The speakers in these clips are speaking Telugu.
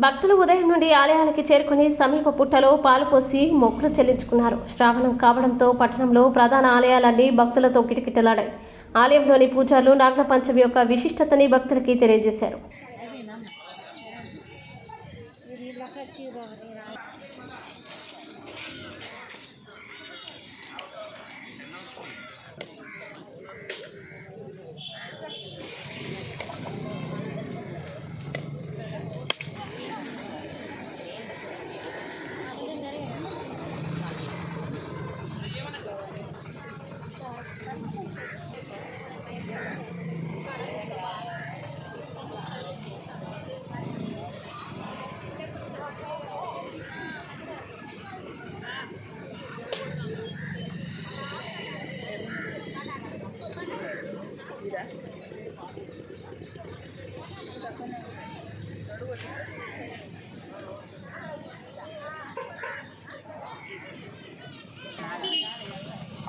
భక్తులు ఉదయం నుండి ఆలయాలకి చేరుకుని సమీప పుట్టలో పాలు పోసి మొక్కులు చెల్లించుకున్నారు. శ్రావణం కావడంతో పట్టణంలో ప్రధాన ఆలయాలన్నీ భక్తులతో కిటకిటలాడాయి. ఆలయంలోని పూజారులు నాగల పంచమి యొక్క విశిష్టతని భక్తులకి తెలియజేశారు.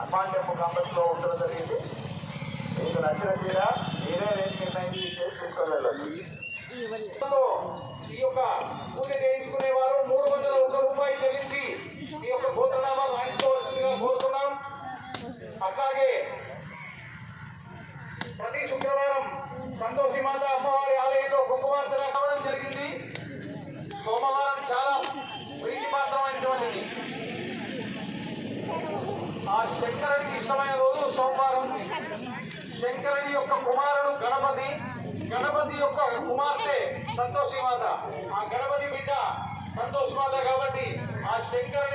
అమ్మాంటెంపు కాంప్లెక్స్ లో ఉండడం జరిగింది. మీకు నచ్చిన తీర మీరే రేట్ నిర్ణయం తీసుకొని వెళ్ళండి. ఈ యొక్క పూజ చేయించుకునేవారు 301 రూపాయలు చెల్లించి మీ యొక్క గోత్రనామాలు రాయించుకోవాల్సిందిగా కోరుతున్నాం. అట్లాగే ప్రతి శుక్రవారం సంతోషి మాత అమ్మవారి ఆలయంలో కుంకుమార్చన కావడం జరిగింది. సోమవారం చాలా ప్రీతిపాత్రమైనటువంటిది. ఆ శంకరుడికి ఇష్టమైన రోజు సోమవారం. శంకరుడి యొక్క కుమారుడు గణపతి, గణపతి యొక్క కుమార్తె సంతోషి మాత, ఆ గణపతి బిడ్డ సంతోషి మాత కాబట్టి ఆ శంకరుడి